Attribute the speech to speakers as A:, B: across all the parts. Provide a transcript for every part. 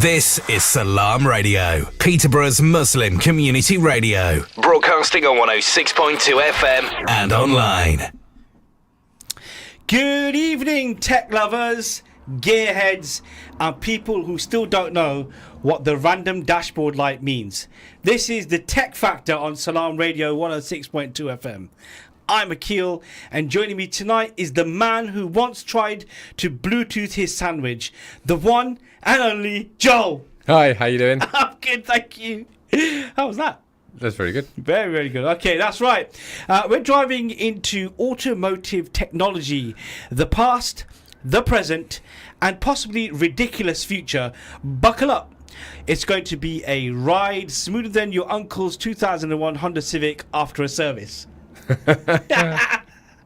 A: This is Salam Radio, Peterborough's Muslim community radio. Broadcasting on 106.2 FM and online.
B: Good evening, tech lovers, gearheads, and people who still don't know what the random dashboard light means. This is the Tech Factor on Salam Radio 106.2 FM. I'm Akil, and joining me tonight is the man who once tried to Bluetooth his sandwich, the one and only Joel.
C: Hi, how you doing?
B: I'm good, thank you. How was that?
C: That's very good.
B: Very, very good. Okay, that's right. We're driving into automotive technology, the past, the present, and possibly ridiculous future. Buckle up. It's going to be a ride smoother than your uncle's 2001 Honda Civic after a service.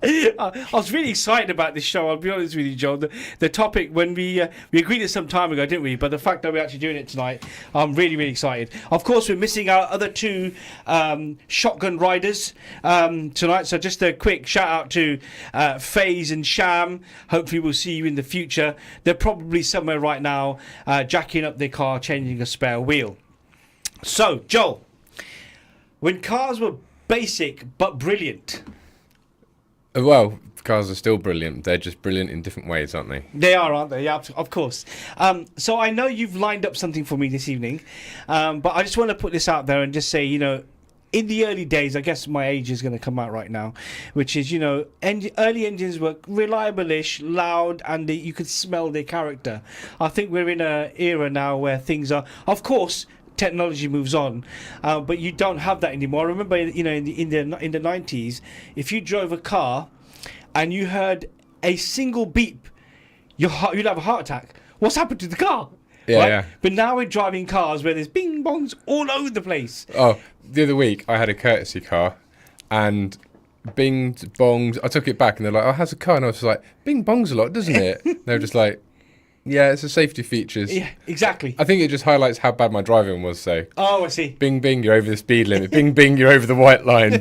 B: I was really excited about this show, I'll be honest with you, Joel. The topic, when we agreed it some time ago, didn't we? But the fact that we're actually doing it tonight, I'm really, really excited. Of course, we're missing our other two shotgun riders tonight. So just a quick shout out to FaZe and Sham. Hopefully we'll see you in the future. They're probably somewhere right now jacking up their car, changing a spare wheel. So, Joel, when cars were basic but brilliant.
C: Well, cars are still brilliant. They're just brilliant in different ways, aren't they?
B: They are, aren't they? Yeah, of course. So I know you've lined up something for me this evening, but I just want to put this out there and just say, you know, in the early days, I guess my age is going to come out right now, which is, you know, early engines were reliable-ish, loud, and you could smell their character. I think we're in an era now where things are, of course, technology moves on, but you don't have that anymore. I remember, you know, in the 90s, if you drove a car and you heard a single beep, you'd have a heart attack. What's happened to the car?
C: Yeah,
B: right?
C: yeah.
B: But now we're driving cars where there's bing bongs all over the place.
C: Oh, the other week I had a courtesy car, and bing bongs. I took it back, and they're like, "Oh, how's the car?" And I was like, "Bing bongs a lot, doesn't it?" They were just like, "Yeah, it's a safety features."
B: Yeah, exactly.
C: I think it just highlights how bad my driving was. So,
B: Oh, I see.
C: bing bing, you're over the speed limit. Bing bing, you're over the white line.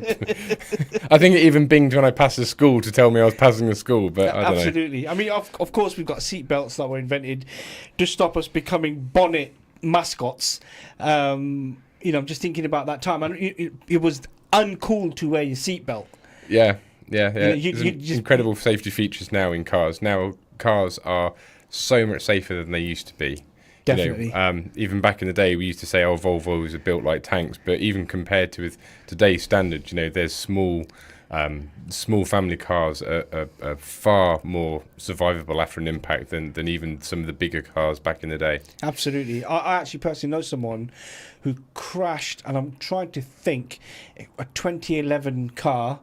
C: I think it even binged when I passed the school to tell me I was passing the school. But I don't know.
B: Absolutely. I mean, of course, we've got seat belts that were invented to stop us becoming bonnet mascots. You know, I'm just thinking about that time, and it was uncool to wear your seatbelt.
C: Yeah.
B: You know,
C: There's
B: just
C: incredible safety features now in cars. Now cars are so much safer than they used to be.
B: Definitely.
C: You know, even back in the day, we used to say, "Oh, Volvos are built like tanks," but even compared to with today's standards, you know, there's small family cars are far more survivable after an impact than even some of the bigger cars back in the day.
B: Absolutely. I actually personally know someone who crashed, and I'm trying to think, a 2011 car,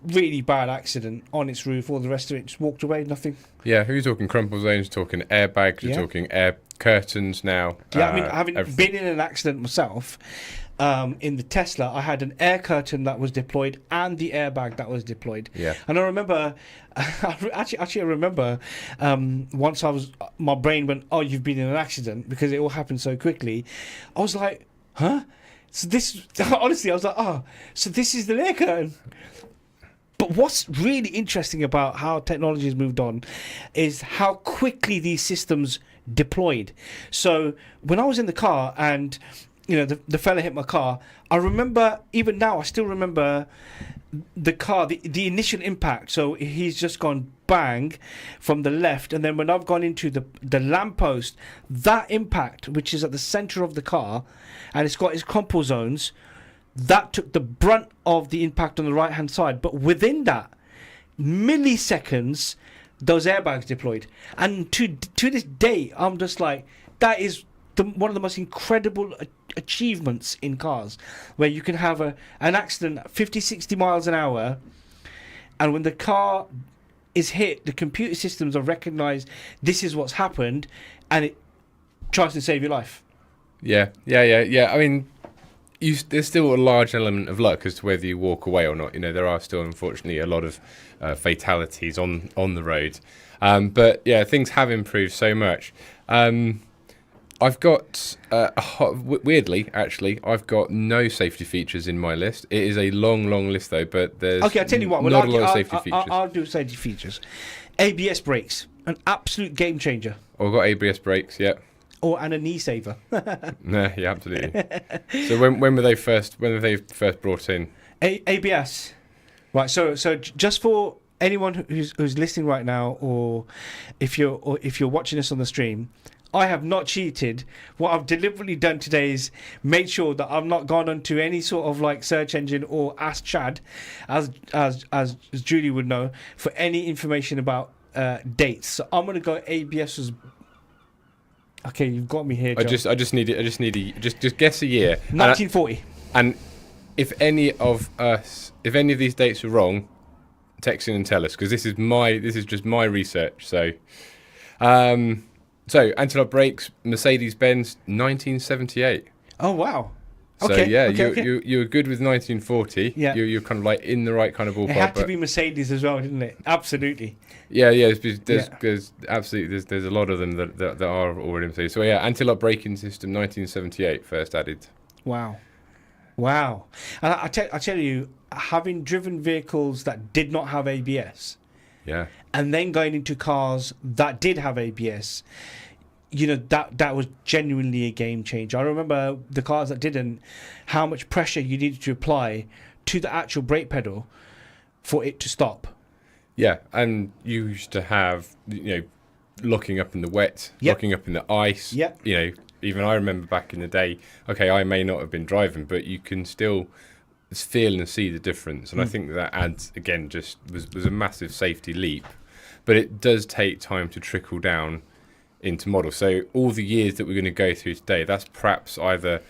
B: really bad accident on its roof, all the rest of it, just walked away, nothing.
C: Yeah, who's talking crumple zones, talking airbags, you're talking air curtains now.
B: Yeah, I mean, having been in an accident myself, in the Tesla, I had an air curtain that was deployed and the airbag that was deployed.
C: Yeah.
B: And I remember, I remember once my brain went, "Oh, you've been in an accident," because it all happened so quickly. I was like, huh? So this, honestly, I was like, oh, so this is the air curtain. But what's really interesting about how technology has moved on is how quickly these systems deployed. So when I was in the car and, you know, the fella hit my car, I remember, even now, I still remember the car, the initial impact. So he's just gone bang from the left, and then when I've gone into the lamppost, that impact, which is at the center of the car, and it's got its crumple zones, that took the brunt of the impact on the right hand side. But within that, milliseconds, those airbags deployed. And to this day, I'm just like, that is one of the most incredible achievements in cars, where you can have an accident at 50, 60 miles an hour, and when the car is hit, the computer systems have recognized this is what's happened, and it tries to save your life.
C: Yeah. I mean, there's still a large element of luck as to whether you walk away or not. You know, there are still, unfortunately, a lot of fatalities on the road. But yeah, things have improved so much. I've got, weirdly, actually, I've got no safety features in my list. It is a long, long list, though, but there's
B: okay, I'll tell you what,
C: not a lot of safety features.
B: I'll do safety features. ABS brakes, an absolute game changer.
C: I've got ABS brakes, yeah.
B: and a knee saver.
C: No, yeah, absolutely. So when were they first brought in?
B: ABS. Right. So just for anyone who's listening right now, or if you're watching us on the stream, I have not cheated. What I've deliberately done today is made sure that I've not gone onto any sort of like search engine or asked Chad, as Julie would know, for any information about dates. So I'm gonna go ABS was. Okay, you've got me here, Joe.
C: I just need guess a year.
B: 1940.
C: And if any of these dates are wrong, text in and tell us, because this is just my research. So, anti-lock brakes, Mercedes-Benz, 1978.
B: Oh wow.
C: So
B: okay,
C: yeah,
B: okay.
C: you were good with 1940.
B: Yeah.
C: You're kind of like in the right kind of ballpark.
B: It had to be Mercedes as well, didn't it? Absolutely.
C: Yeah. There's absolutely there's a lot of them that are already Mercedes. So yeah, anti-lock braking system, 1978, first added.
B: Wow. And I tell you, having driven vehicles that did not have ABS,
C: Yeah.
B: and then going into cars that did have ABS, you know, that was genuinely a game changer. I remember the cars that didn't, how much pressure you needed to apply to the actual brake pedal for it to stop.
C: Yeah, and you used to have, locking up in the wet, locking up in the ice.
B: Yep.
C: Even I remember back in the day, okay, I may not have been driving, but you can still feel and see the difference. And I think that adds, again, just was a massive safety leap. But it does take time to trickle down into models. So all the years that we're going to go through today, that's perhaps either,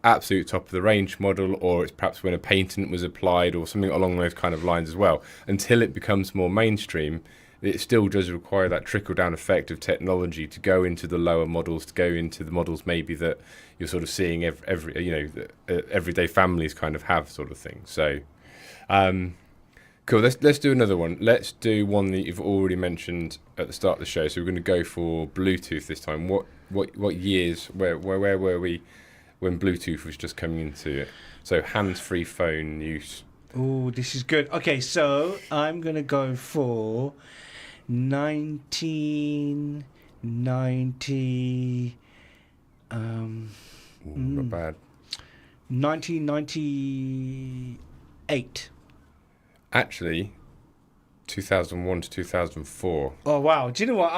C: absolute top of the range model, or it's perhaps when a patent was applied or something along those kind of lines as well. Until it becomes more mainstream, it still does require that trickle-down effect of technology to go into the lower models, to go into the models maybe that you're sort of seeing everyday families kind of have, sort of thing. So, cool. Let's do another one. Let's do one that you've already mentioned at the start of the show. So we're going to go for Bluetooth this time. What years? Where were we when Bluetooth was just coming into it? So hands-free phone use.
B: Oh, this is good. Okay, so I'm gonna go for 1990.
C: Not bad.
B: 1998.
C: Actually, 2001 to 2004.
B: Oh wow! Do you know what?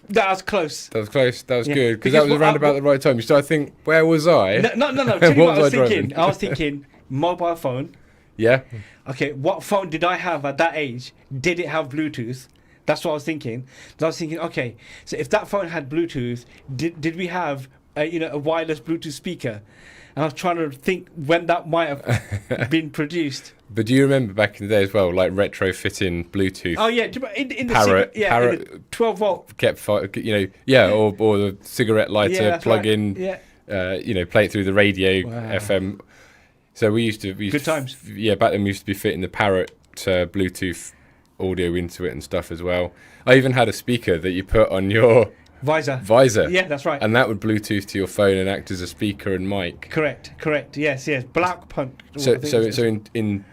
B: That was close.
C: That was close. That was good, because
B: Because
C: that was around about the right time. You start to think, where was I?
B: No. Tell you what I was
C: driving?
B: thinking. I was thinking mobile phone.
C: Yeah.
B: Okay, what phone did I have at that age? Did it have Bluetooth? That's what I was thinking. So I was thinking, okay, so if that phone had Bluetooth, did we have a wireless Bluetooth speaker? And I was trying to think when that might have been produced.
C: But do you remember back in the day as well, like retrofitting Bluetooth?
B: Oh yeah, in the
C: Parrot,
B: in the 12 volt.
C: or the cigarette lighter,
B: that's
C: plug
B: right.
C: in,
B: Yeah.
C: play it through the radio,
B: Wow.
C: FM. So we used to
B: Good times.
C: Yeah, back then we used to be fitting the Parrot Bluetooth audio into it and stuff as well. I even had a speaker that you put on your visor.
B: Yeah, that's right.
C: And that would Bluetooth to your phone and act as a speaker and mic.
B: Correct. Yes. Black Punt.
C: So in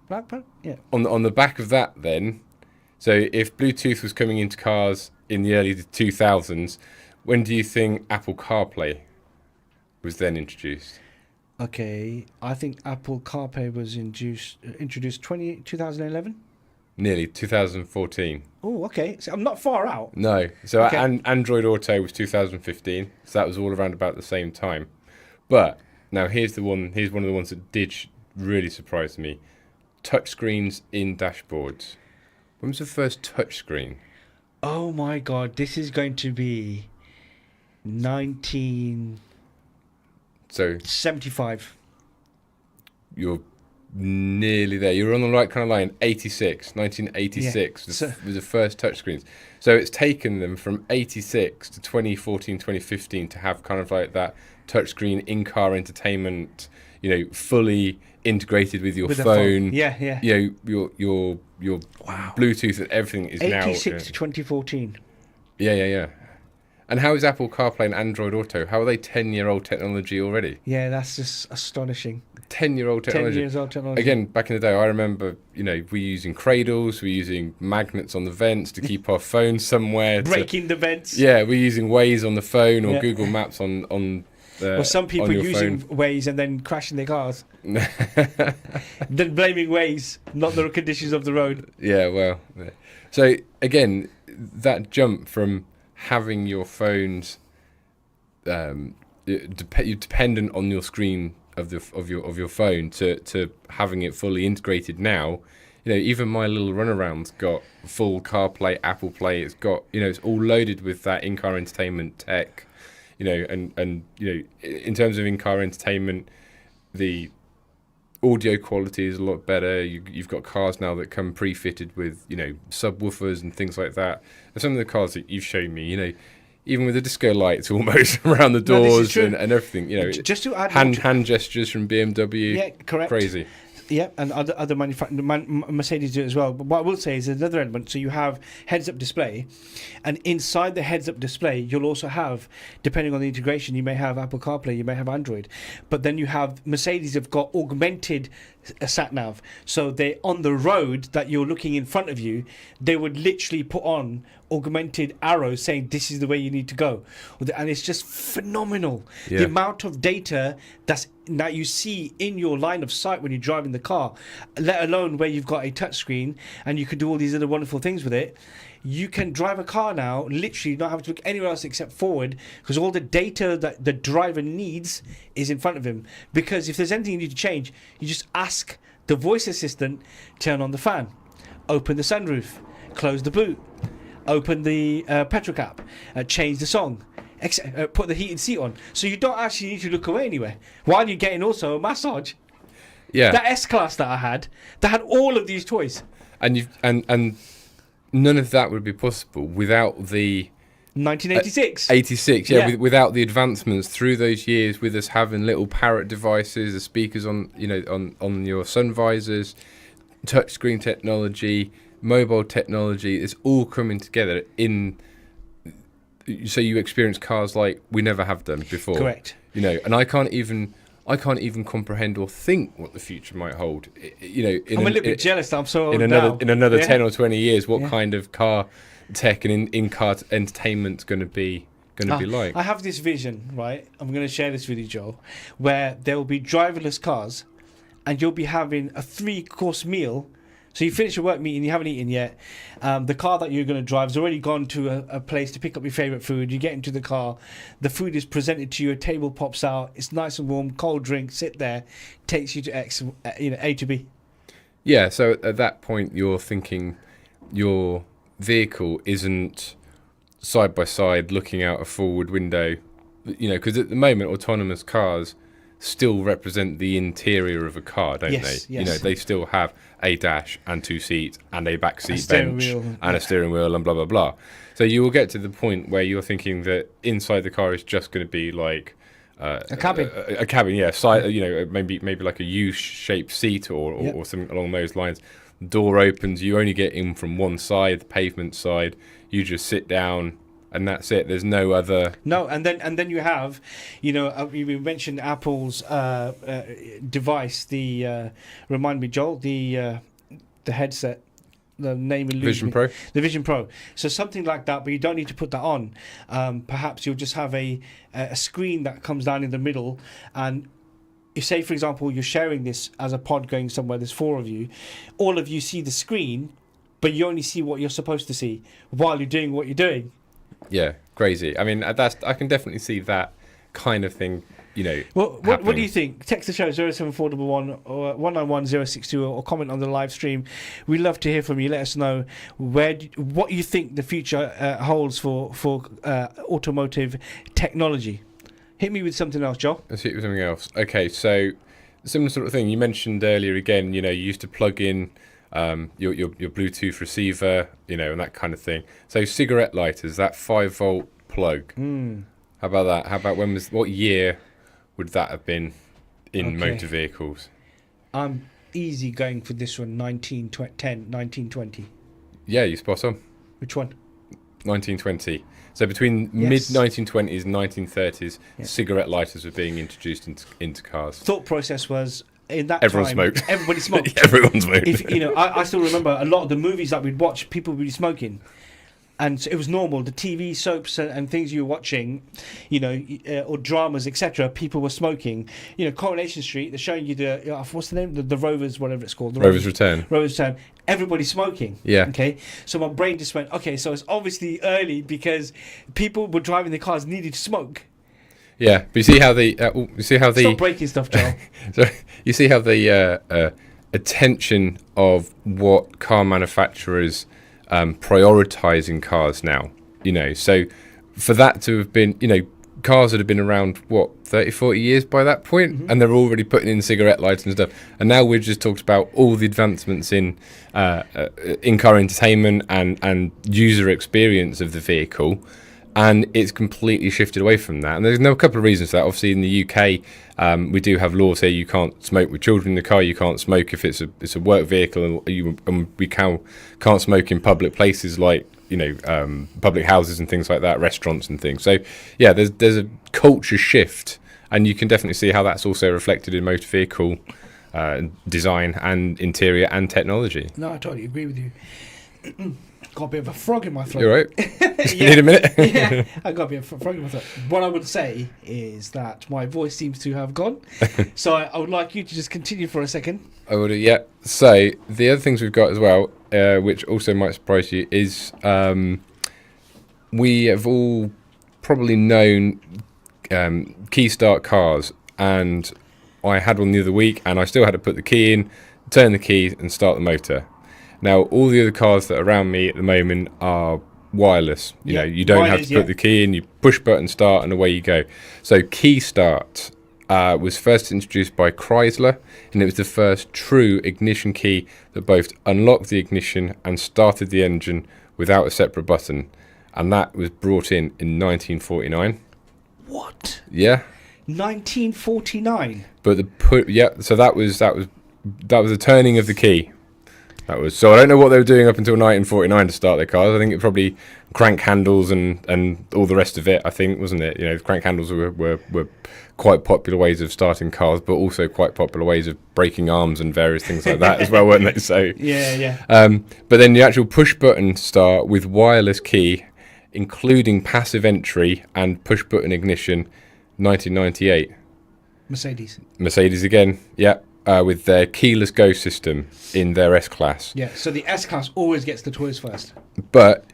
B: Black Punt. Yeah.
C: on the back of that then, so if Bluetooth was coming into cars in the early 2000s, when do you think Apple CarPlay was then introduced?
B: Okay, I think Apple CarPlay was introduced 2011.
C: Nearly 2014.
B: Oh, okay. So I'm not far out.
C: No. So
B: Okay.
C: Android Auto was 2015. So that was all around about the same time. But now here's one of the ones that did really surprise me. Touchscreens in dashboards. When was the first touchscreen?
B: Oh my God, this is going to be 1975.
C: So you're nearly there. You're on the right kind of line. 1986
B: Yeah.
C: was the first touchscreens. So it's taken them from 86 to 2014, 2015 to have kind of like that touchscreen in-car entertainment, fully integrated with your
B: With a
C: phone.
B: Yeah.
C: Your
B: Wow.
C: Bluetooth and everything is now.
B: 86 to 2014.
C: Yeah. And how is Apple CarPlay and Android Auto? How are they 10-year-old technology already?
B: Yeah, that's just astonishing.
C: 10-year-old
B: 10
C: technology.
B: years old technology.
C: Again, back in the day, I remember, we're using cradles, we're using magnets on the vents to keep our phones somewhere.
B: Breaking the vents.
C: Yeah, we're using Waze on the phone or
B: Yeah.
C: Google Maps on
B: Or some people
C: on your
B: using
C: phone.
B: Waze and then crashing their cars. Then blaming Waze, not the conditions of the road.
C: Yeah, well. Yeah. So, again, that jump from having your phones you're dependent on your screen of your phone to having it fully integrated now. Even my little runaround's got full CarPlay, Apple Play. It's got it's all loaded with that in-car entertainment tech. And in terms of in-car entertainment, the audio quality is a lot better. You've got cars now that come pre-fitted with subwoofers and things like that. And some of the cars that you've shown me, even with the disco lights almost around the doors and everything,
B: Just to add
C: hand gestures from BMW.
B: Yeah, correct.
C: Crazy.
B: Yeah, and other Mercedes do it as well. But what I will say is another element. So you have heads-up display, and inside the heads-up display, you'll also have, depending on the integration, you may have Apple CarPlay, you may have Android. But then you have Mercedes have got augmented sat nav. So they on the road that you're looking in front of you, they would literally put on augmented arrows saying this is the way you need to go, and it's just phenomenal.
C: Yeah.
B: The amount of data that you see in your line of sight when you're driving the car, let alone where you've got a touchscreen and you could do all these other wonderful things with it. You can drive a car now, literally not have to look anywhere else except forward, because all the data that the driver needs is in front of him. Because if there's anything you need to change, you just ask the voice assistant, turn on the fan, open the sunroof, close the boot, open the petrol cap, change the song, put the heated seat on. So you don't actually need to look away anywhere while you're getting also a massage.
C: Yeah.
B: That S-Class that I had, that had all of these toys.
C: And none of that would be possible without the
B: 1986.
C: 86,
B: Yeah.
C: without the advancements through those years, with us having little parrot devices, the speakers on your sun visors, touchscreen technology, mobile technology. It's all coming together so you experience cars like we never have done before.
B: Correct.
C: And I can't even comprehend or think what the future might hold.
B: I'm a little bit jealous that I'm so old now.
C: In another
B: Yeah.
C: 10 or 20 years, what
B: Yeah.
C: kind of car tech and in-car entertainment's going to be like?
B: I have this vision, right? I'm going to share this with you, Joel, where there will be driverless cars, and you'll be having a 3-course meal. So you finish your work meeting, you haven't eaten yet. The car that you're going to drive has already gone to a place to pick up your favourite food. You get into the car, the food is presented to you, a table pops out, it's nice and warm, cold drink, sit there, takes you to X, A to B.
C: Yeah, so at that point, you're thinking your vehicle isn't side by side looking out a forward window, because at the moment, autonomous cars still represent the interior of a car, don't
B: Yes,
C: they?
B: yes.
C: They still have a dash and 2 seats and a back seat
B: steering
C: bench
B: wheel,
C: and a steering wheel and blah blah blah. So you will get to the point where you're thinking that inside the car is just going to be like
B: A cabin.
C: a cabin, yeah. Side, maybe like a U-shaped seat or
B: Yep.
C: or something along those lines. Door opens, you only get in from one side, the pavement side. You just sit down. And that's it. There's no other.
B: No, and then you have, we mentioned Apple's device. Remind me, Joel, the headset. The name eludes
C: Vision
B: me.
C: Pro.
B: The Vision Pro. So something like that, but you don't need to put that on. Perhaps you'll just have a screen that comes down in the middle, and if, say, for example, you're sharing this as a pod going somewhere. There's 4 of you. All of you see the screen, but you only see what you're supposed to see while you're doing what you're doing.
C: Yeah, crazy. I mean, I can definitely see that kind of thing.
B: What do you think? Text the show 07411 or 191062 or comment on the live stream. We love to hear from you. Let us know what you think the future holds for automotive technology. Hit me with something else, Joel.
C: Let's hit with something else. Okay, so similar sort of thing you mentioned earlier. Again, you used to plug in your Bluetooth receiver, and that kind of thing. So cigarette lighters, that 5-volt plug. How about that? How about what year would that have been in motor vehicles?
B: I'm easy going for this one, 1920.
C: Yeah, you spot on.
B: Which one?
C: 1920. So between mid-1920s and 1930s, cigarette lighters were being introduced into cars.
B: Thought process was, in that
C: Everyone
B: time,
C: smoked.
B: everybody smoked.
C: Everyone smoked.
B: I still remember a lot of the movies that we'd watch, people would be smoking. And so it was normal. The TV soaps and things you were watching, or dramas, etc. People were smoking. Coronation Street. They're showing you what's the name? The Rovers, whatever it's called.
C: Rovers Return.
B: Rovers Return. Everybody's smoking.
C: Yeah.
B: Okay. So my brain just went, okay. So it's obviously early because people were driving the cars needed to smoke.
C: Yeah, but you see how
B: Stop breaking stuff, Joel.
C: So you see how the attention of what car manufacturers prioritizing cars now, so for that to have been, cars that have been around 30-40 years by that point, and they're already putting in cigarette lights and stuff, and now we've just talked about all the advancements in in-car entertainment and user experience of the vehicle, and it's completely shifted away from that. And there's a couple of reasons for that. Obviously in the UK, we do have laws here. You can't smoke with children in the car. You can't smoke if it's a work vehicle, and we can't smoke in public places like public houses and things like that, restaurants and things. So yeah, there's a culture shift, and you can definitely see how that's also reflected in motor vehicle design and interior and technology.
B: No, I totally agree with you. Got a bit of a frog in my throat.
C: You're right. You need a minute.
B: Yeah, I got a bit of a frog in my throat. What I would say is that my voice seems to have gone. So I would like you to just continue for a second.
C: I would, yeah. So the other things we've got as well, which also might surprise you, is we have all probably known key start cars, and I had one the other week, and I still had to put the key in, turn the key, and start the motor. Now, all the other cars that are around me at the moment are wireless. You don't have to put the key in, you push button start, and away you go. So key start was first introduced by Chrysler, and it was the first true ignition key that both unlocked the ignition and started the engine without a separate button. And that was brought in 1949.
B: What?
C: Yeah.
B: 1949.
C: But so that was the turning of the key. So I don't know what they were doing up until 1949 to start their cars. I think it probably crank handles and all the rest of it, I think, wasn't it? Crank handles were quite popular ways of starting cars, but also quite popular ways of breaking arms and various things like that as well, weren't they? So
B: yeah.
C: But then the actual push button start with wireless key, including passive entry and push button ignition, 1998. Mercedes again, yeah. With their keyless go system in their S-Class.
B: Yeah, so the S-Class always gets the toys first.
C: But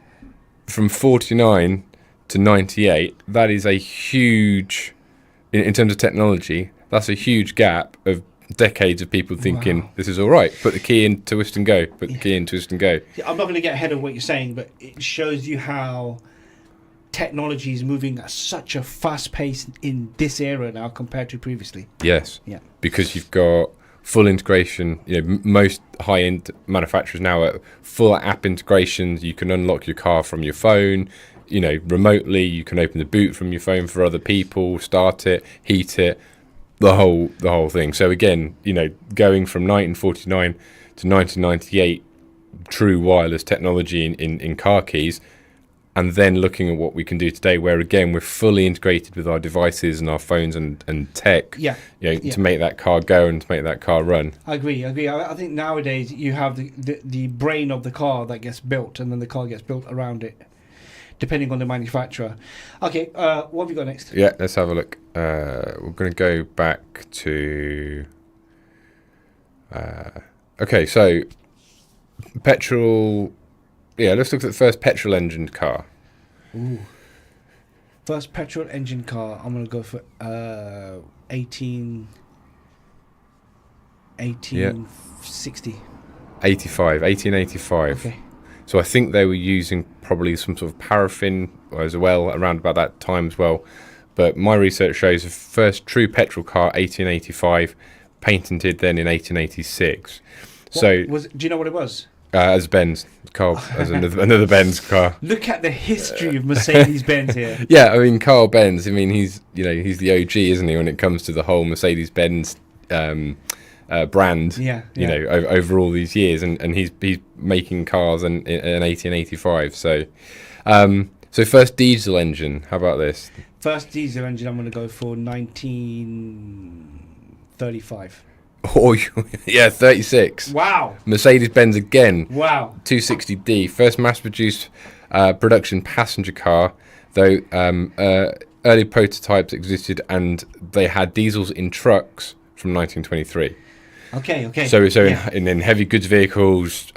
C: from 49 to 98, that is a huge, in terms of technology, that's a huge gap of decades of people thinking, this is all right, put the key in, twist and go, put the key in, twist and go.
B: Yeah, I'm not going to get ahead of what you're saying, but it shows you how technology is moving at such a fast pace in this era now compared to previously.
C: Yes.
B: Yeah.
C: Because you've got full integration. Most high-end manufacturers now are full app integrations. You can unlock your car from your phone, remotely. You can open the boot from your phone for other people, start it, heat it, the whole thing. So again, going from 1949 to 1998, true wireless technology in car keys. And then looking at what we can do today, where again we're fully integrated with our devices and our phones and tech, to make that car go and to make that car run. I agree.
B: I think nowadays you have the brain of the car that gets built, and then the car gets built around it, depending on the manufacturer. Okay, what have we got next?
C: Yeah, let's have a look. We're going to go back to. Okay, so petrol. Yeah, let's look at the first petrol engine car.
B: Ooh. First petrol engine car, I'm going to go for 1860.
C: 1885.
B: Okay.
C: So I think they were using probably some sort of paraffin as well around about that time as well. But my research shows the first true petrol car, 1885, patented then in 1886. Do
B: you know what it was?
C: As Benz car, as another Benz car.
B: Look at the history of Mercedes-Benz here.
C: Yeah, I mean Carl Benz. I mean he's the OG, isn't he, when it comes to the whole Mercedes-Benz brand.
B: Yeah.
C: Over all these years, and he's making cars in 1885. So, So first diesel engine. How about this?
B: First diesel engine, I'm going to go for 1935.
C: Oh, yeah, 36.
B: Wow.
C: Mercedes-Benz again.
B: Wow.
C: 260D. First mass-produced production passenger car, though early prototypes existed and they had diesels in trucks from 1923.
B: Okay.
C: So in heavy goods vehicles,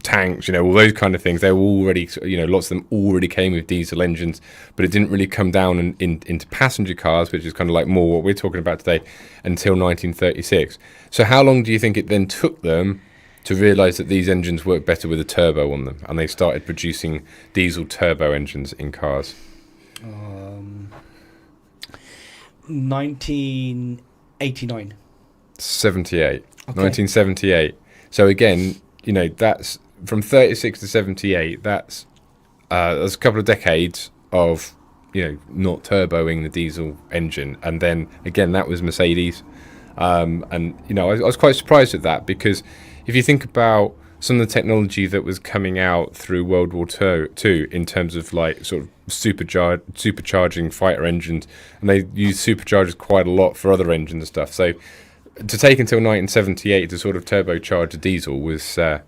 C: tanks, all those kind of things, they were already, lots of them already came with diesel engines, but it didn't really come down into passenger cars, which is kind of like more what we're talking about today, until 1936. So how long do you think it then took them to realise that these engines work better with a turbo on them, and they started producing diesel turbo engines in cars?
B: 1989.
C: 78.
B: Okay.
C: 1978. So again, that's from 36 to 78. That's a couple of decades of not turboing the diesel engine, and then again that was Mercedes, and I was quite surprised at that, because if you think about some of the technology that was coming out through World War II in terms of like sort of supercharging fighter engines, and they used superchargers quite a lot for other engines and stuff. So to take until 1978 to sort of turbocharge a diesel was, I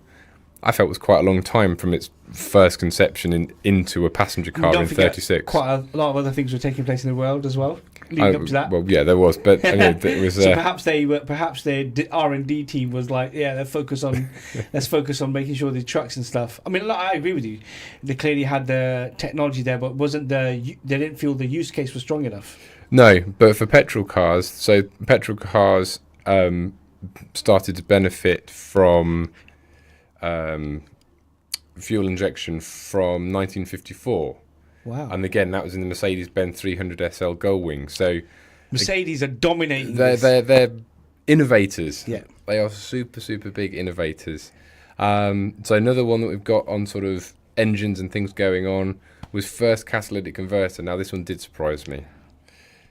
C: felt, was quite a long time from its first conception into a passenger car in 36.
B: Quite a lot of other things were taking place in the world as well, leading up to that.
C: Well, yeah, there was, but I mean, it was.
B: So perhaps their R&D team was like, let's focus on making sure the trucks and stuff. I mean, I agree with you. They clearly had the technology there, but they didn't feel the use case was strong enough.
C: No, but for petrol cars, started to benefit from fuel injection from 1954.
B: Wow.
C: And again, that was in the Mercedes-Benz 300 SL Gullwing. So
B: Mercedes are dominating
C: they're innovators.
B: Yeah.
C: They are super, super big innovators. So another one that we've got on sort of engines and things going on was first catalytic converter. Now, this one did surprise me,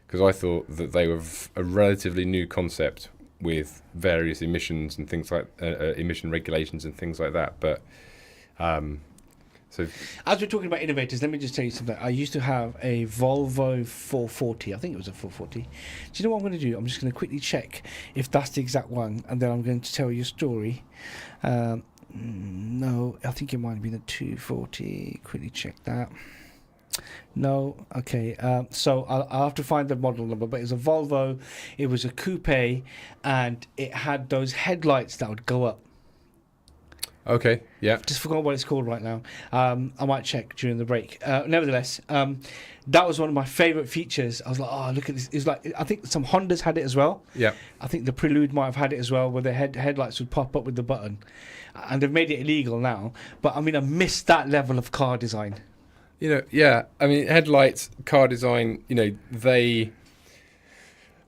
C: because I thought that they were a relatively new concept with various emissions and things like emission regulations and things like that. But so
B: as we're talking about innovators, let me just tell you something. I used to have a Volvo 440. I think it was a 440. Do you know what I'm going to do? I'm just going to quickly check if that's the exact one, and then I'm going to tell you a story. No, I think it might have been a 240. Quickly check that. No, okay. So I'll have to find the model number, but it's a Volvo. It was a coupe, and it had those headlights that would go up.
C: okay, yeah.
B: Just forgot what it's called right now. I might check during the break. Nevertheless, that was one of my favourite features. I was like, oh, look at this. It's like, I think some Hondas had it as well.
C: Yeah.
B: I think the Prelude might have had it as well, where the headlights would pop up with the button. And they've made it illegal now. But I mean, I missed that level of car design.
C: Yeah. I mean, headlights, car design, they...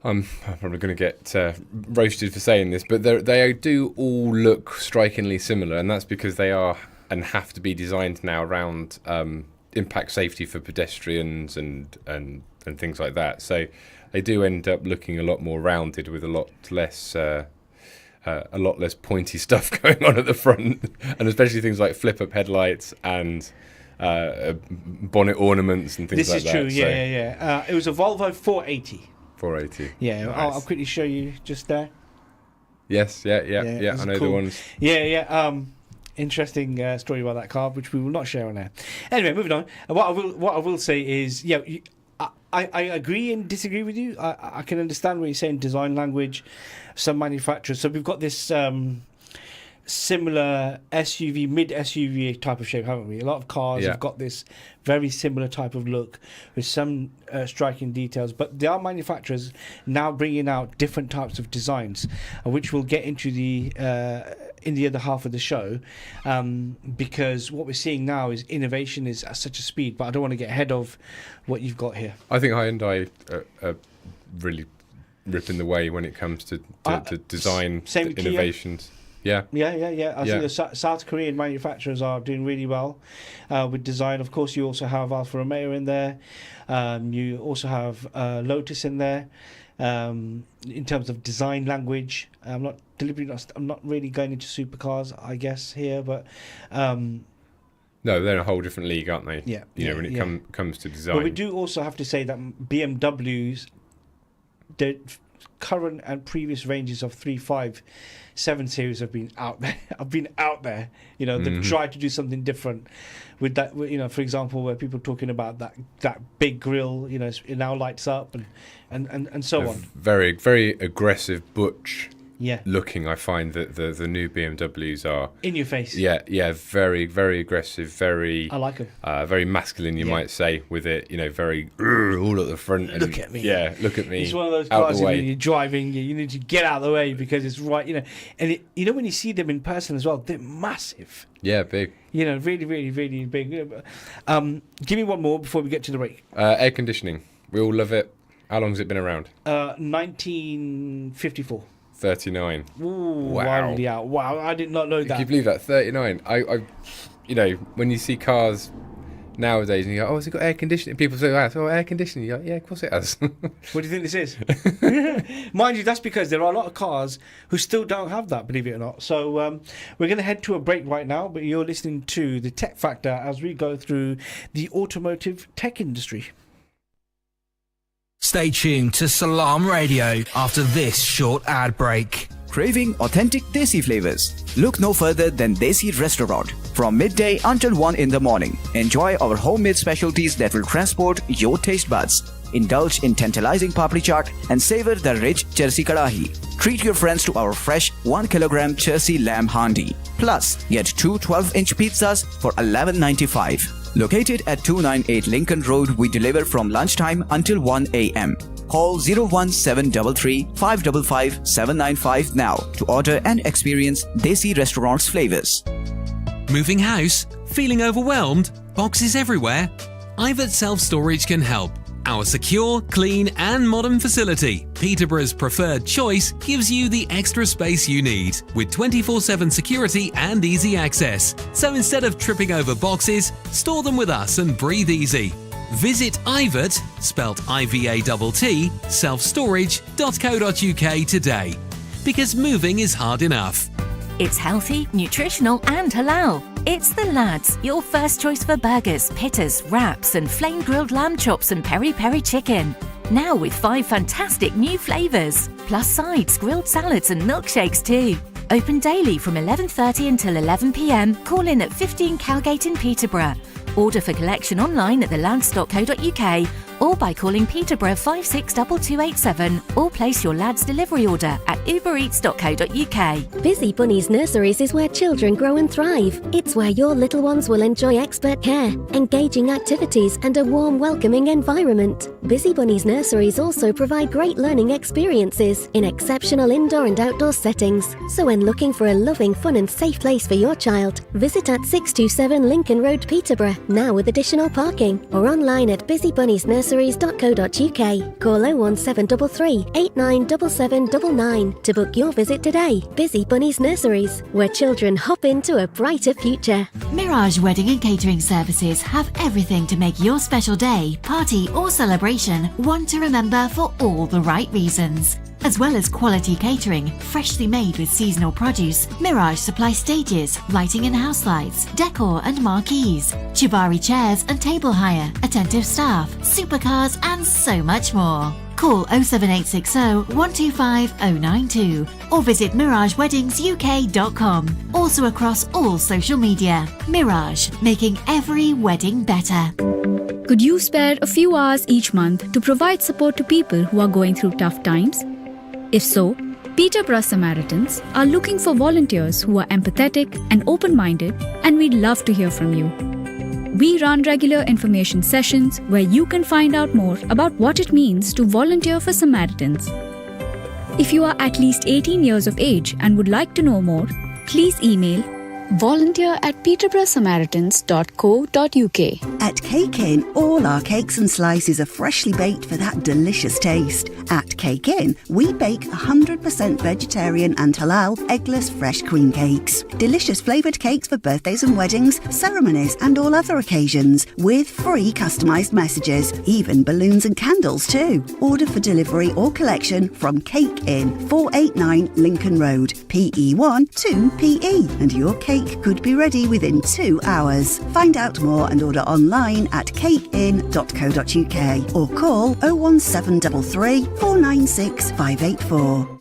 C: I'm probably going to get roasted for saying this, but they do all look strikingly similar, and that's because they are and have to be designed now around impact safety for pedestrians and things like that. So they do end up looking a lot more rounded, with a lot less pointy stuff going on at the front, and especially things like flip-up headlights and bonnet ornaments and things like that.
B: This is true, yeah. It was a Volvo 480.
C: 480.
B: Yeah,
C: Nice.
B: I'll quickly show you just there.
C: Yes, yeah. I know
B: cool.
C: the ones.
B: Yeah. Interesting story about that car, which we will not share on air. Anyway, moving on. What I will say is, I agree and disagree with you. I can understand what you're saying. Design language, some manufacturers. So we've got this similar SUV, mid SUV type of shape, haven't we? A lot of cars have got this very similar type of look with some striking details, but there are manufacturers now bringing out different types of designs, which we'll get into in the other half of the show, because what we're seeing now is innovation is at such a speed, but I don't want to get ahead of what you've got here.
C: I think Hyundai are really ripping the way when it comes to design innovations.
B: Kia. Yeah. I think the South Korean manufacturers are doing really well with design. Of course, you also have Alfa Romeo in there. You also have Lotus in there. In terms of design language, I'm not really going into supercars, I guess, here, but
C: No, they're in a whole different league, aren't they?
B: Yeah.
C: When it comes to design.
B: But we do also have to say that BMW's the current and previous ranges of 3, 5, 7 series have been out there. They've tried to do something different with that. For example, where people are talking about that big grille, it now lights up and so on.
C: Very, very aggressive butch.
B: Yeah.
C: Looking, I find that the new BMWs are
B: in your face.
C: Yeah, very, very aggressive, very.
B: I like them.
C: Very masculine, you might say, with it. Very all at the front. And,
B: look at me.
C: Yeah, look at me.
B: It's one of those cars when you're driving, you need to get out of the way because it's right. And when you see them in person as well, they're massive.
C: Yeah, big.
B: Really, really, really big. Give me one more before we get to the break.
C: Air conditioning. We all love it. How long has it been around?
B: 1954.
C: 39.
B: Ooh,
C: wow.
B: Wildly out. Wow, I did not know that.
C: Can you believe that? 39. I when you see cars nowadays and you go, oh, has it got air conditioning? People say, oh, air conditioning. You're like, yeah, of course it has.
B: What do you think this is? Mind you, that's because there are a lot of cars who still don't have that, believe it or not. So we're going to head to a break right now, but you're listening to The Tech Factor as we go through the automotive tech industry.
A: Stay tuned to Salam Radio after this short ad break.
D: Craving authentic Desi flavors? Look no further than Desi Restaurant. From midday until 1 in the morning, enjoy our homemade specialties that will transport your taste buds. Indulge in tantalizing papri chaat and savor the rich Chersi Kadahi. Treat your friends to our fresh 1 kilogram Chersi lamb handi. Plus, get 2 12-inch pizzas for $11.95. Located at 298 Lincoln Road, we deliver from lunchtime until 1 a.m. Call 01733 555 795 now to order and experience Desi Restaurant's flavors.
E: Moving house? Feeling overwhelmed? Boxes everywhere? Ivet Self Storage can help. Our secure, clean and modern facility, Peterborough's preferred choice, gives you the extra space you need with 24/7 security and easy access. So instead of tripping over boxes, store them with us and breathe easy. Visit Ivet, spelt IVATT, selfstorage.co.uk today. Because moving is hard enough.
F: It's healthy, nutritional and halal. It's The Lads, your first choice for burgers, pittas, wraps and flame-grilled lamb chops and peri-peri chicken. Now with 5 fantastic new flavours, plus sides, grilled salads and milkshakes too. Open daily from 11:30 until 11 p.m. Call in at 15 Cowgate in Peterborough. Order for collection online at thelads.co.uk or by calling Peterborough 562287 or place your Lads delivery order at ubereats.co.uk.
G: Busy Bunny's Nurseries is where children grow and thrive. It's where your little ones will enjoy expert care, engaging activities and a warm, welcoming environment. Busy Bunny's Nurseries also provide great learning experiences in exceptional indoor and outdoor settings. So when looking for a loving, fun and safe place for your child, visit at 627 Lincoln Road, Peterborough, now with additional parking, or online at busybunniesnurseries.co.uk. Call 01733 897799 to book your visit today. Busy Bunnies Nurseries, where children hop into a brighter future.
H: Mirage Wedding and Catering Services have everything to make your special day, party or celebration one to remember for all the right reasons. As well as quality catering, freshly made with seasonal produce, Mirage supplies stages, lighting and house lights, decor and marquees, Chibari chairs and table hire, attentive staff, supercars and so much more. Call 07860 125 092 or visit MirageWeddingsUK.com. Also across all social media. Mirage, making every wedding better.
I: Could you spare a few hours each month to provide support to people who are going through tough times? If so, Peterborough Samaritans are looking for volunteers who are empathetic and open-minded, and we'd love to hear from you. We run regular information sessions where you can find out more about what it means to volunteer for Samaritans. If you are at least 18 years of age and would like to know more, please email volunteer@peterboroughsamaritans.co.uk.
J: At Cake Inn, all our cakes and slices are freshly baked for that delicious taste. At Cake Inn, we bake 100% vegetarian and halal eggless fresh cream cakes. Delicious flavoured cakes for birthdays and weddings, ceremonies and all other occasions, with free customised messages, even balloons and candles too. Order for delivery or collection from Cake Inn, 489 Lincoln Road, PE1 2PE, and your cake cake could be ready within 2 hours. Find out more and order online at cakein.co.uk or call 01733 496 584.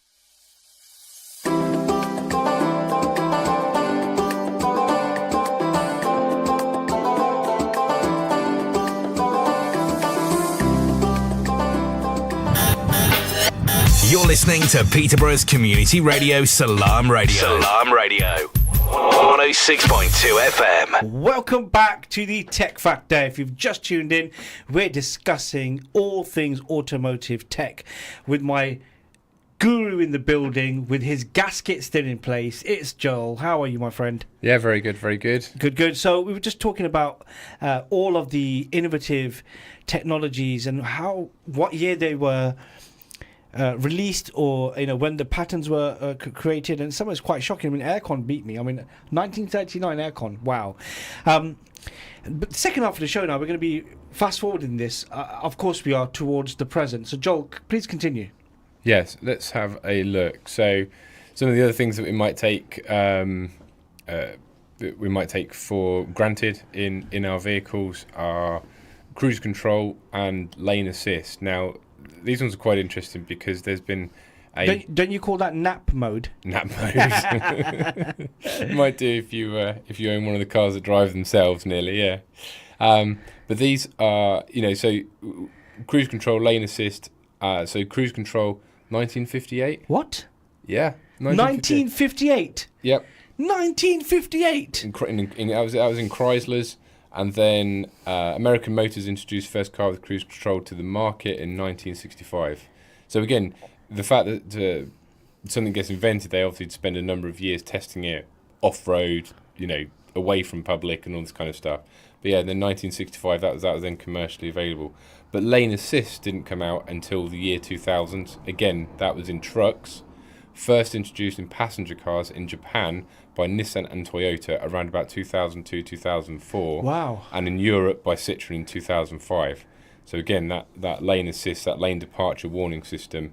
A: You're listening to Peterborough's community radio, Salam Radio. Salam Radio. 106.2 FM.
B: Welcome back to the Tech Factor. If you've just tuned in, we're discussing all things automotive tech with my guru in the building, with his gasket still in place. It's Joel. How are you, my friend?
C: Yeah, very good, very good.
B: Good. So we were just talking about all of the innovative technologies and what year they were released, or when the patterns were created, and some was quite shocking. I mean, aircon beat me. I mean, 1939 aircon. Wow. But the second half of the show now, we're going to be fast forwarding this. Of course, we are towards the present. So, Joel, please continue.
C: Yes, let's have a look. So, some of the other things that we might take for granted in our vehicles are cruise control and lane assist. Now, these ones are quite interesting because there's been
B: Don't you call that nap mode?
C: Nap mode. Might do if you own one of the cars that drive themselves, nearly, yeah. But these are, so cruise control, lane assist. So cruise control, 1958.
B: What?
C: Yeah,
B: 1958.
C: Yep.
B: 1958.
C: I was in Chrysler's. And then American Motors introduced first car with cruise control to the market in 1965. So again, the fact that something gets invented, they obviously spend a number of years testing it off-road, away from public and all this kind of stuff. But yeah, then 1965, that was then commercially available. But lane assist didn't come out until the year 2000. Again, that was in trucks. First introduced in passenger cars in Japan by Nissan and Toyota around about 2002-2004.
B: Wow.
C: And in Europe by Citroën in 2005. So again, that lane assist, that lane departure warning system,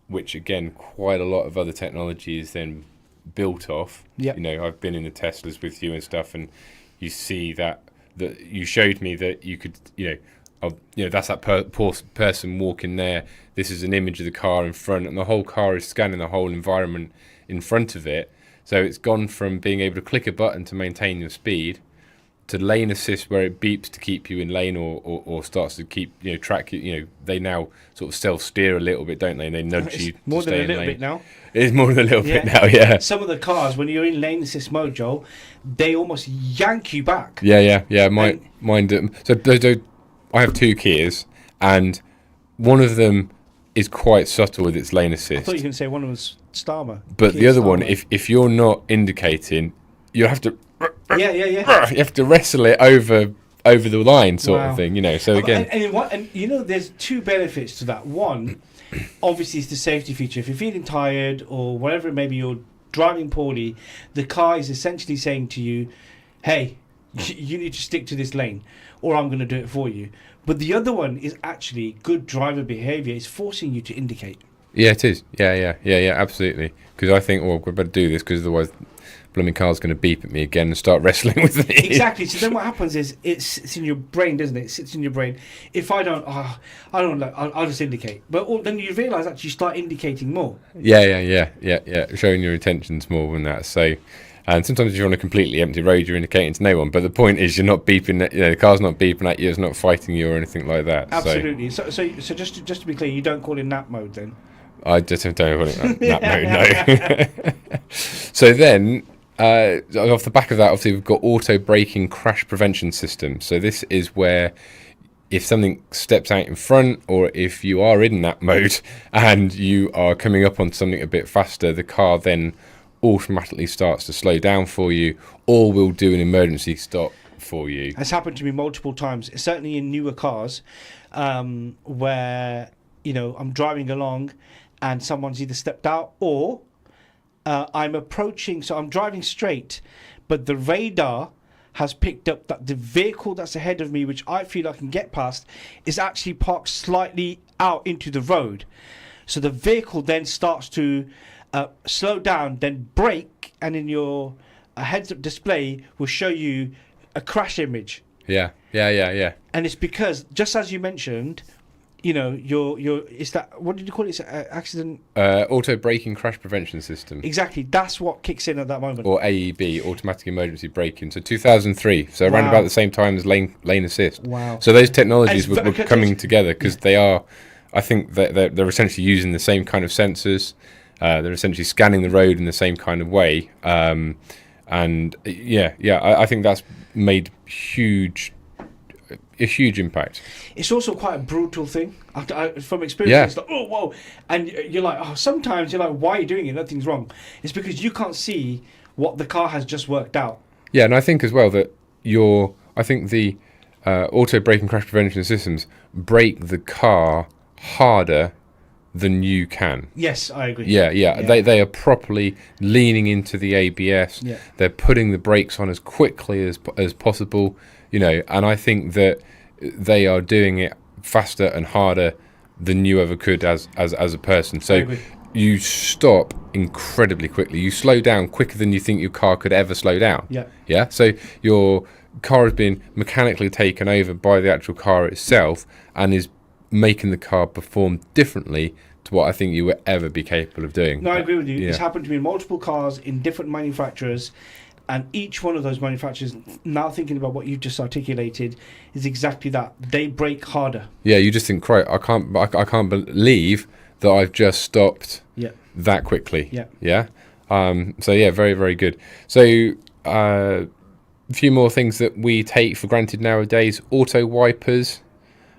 C: which again, quite a lot of other technology is then built off.
B: Yep.
C: I've been in the Teslas with you and stuff, and you see that you showed me that you could, that's that person walking there. This is an image of the car in front, and the whole car is scanning the whole environment in front of it. So it's gone from being able to click a button to maintain your speed to lane assist, where it beeps to keep you in lane or starts to keep track you. They now sort of self-steer a little bit, don't they? And they nudge you
B: more
C: to
B: than
C: stay
B: a little
C: in lane.
B: bit now.
C: It is more than a little bit now, yeah.
B: Some of the cars, when you're in lane assist mode, Joel, they almost yank you back.
C: Yeah. Mine do. So I have two Kias, and one of them is quite subtle with its lane assist.
B: I thought you were going to say one of them was Starmer.
C: But the other one, if you're not indicating, you have to.
B: Yeah.
C: You have to wrestle it over the line, sort of thing. So again,
B: and there's two benefits to that. One, obviously, it's the safety feature. If you're feeling tired or whatever it may be, you're driving poorly, the car is essentially saying to you, "Hey, you need to stick to this lane, or I'm going to do it for you." But the other one is actually good driver behaviour. It's forcing you to indicate.
C: Yeah, it is. Yeah, absolutely. Because I think, we better do this, because otherwise blooming car's going to beep at me again and start wrestling with me.
B: Exactly. So then what happens is it's in your brain, doesn't it? It sits in your brain. If I don't know, I'll just indicate. But then you realise that you start indicating more.
C: Yeah. Showing your intentions more than that. So, and sometimes if you're on a completely empty road, you're indicating to no one. But the point is, you're not beeping. The car's not beeping at you. It's not fighting you or anything like that.
B: Absolutely. So just to be clear, you don't call it nap mode then.
C: I just don't call it nap mode. No. So then. Off the back of that, obviously, we've got auto braking crash prevention system. So this is where if something steps out in front, or if you are in that mode and you are coming up on something a bit faster, the car then automatically starts to slow down for you, or will do an emergency stop for you.
B: It's happened to me multiple times, certainly in newer cars, where I'm driving along and someone's either stepped out or I'm approaching, so I'm driving straight, but the radar has picked up that the vehicle that's ahead of me, which I feel I can get past, is actually parked slightly out into the road. So the vehicle then starts to slow down, then brake, and in your a heads-up display will show you a crash image.
C: Yeah.
B: And it's because, just as you mentioned, you know, it's that, what did you call it? It's accident...
C: Auto braking crash prevention system.
B: Exactly. That's what kicks in at that moment.
C: Or AEB, automatic emergency braking. So 2003. So around about the same time as lane assist.
B: Wow.
C: So those technologies were coming together because they are, I think that they're essentially using the same kind of sensors. They're essentially scanning the road in the same kind of way. I think that's made a huge impact.
B: It's also quite a brutal thing. From experience, it's like, oh, whoa. And you're like, sometimes you're like, why are you doing it? Nothing's wrong. It's because you can't see what the car has just worked out.
C: Yeah, and I think as well that I think the auto braking crash prevention systems brake the car harder than you can.
B: Yes, I agree.
C: Yeah. They are properly leaning into the ABS.
B: Yeah.
C: They're putting the brakes on as quickly as possible, you know, and I think that they are doing it faster and harder than you ever could as a person. So you stop incredibly quickly. You slow down quicker than you think your car could ever slow down. Yeah. So your car has been mechanically taken over by the actual car itself and is making the car perform differently to what I think you would ever be capable of doing.
B: No, I agree with you.
C: Yeah.
B: It's happened to me in multiple cars in different manufacturers, and each one of those manufacturers, now thinking about what you just articulated, is exactly that. They brake harder.
C: Yeah, you just think, right, I can't believe that I've just stopped that quickly. Yeah. So yeah, very, very good. So a few more things that we take for granted nowadays: auto wipers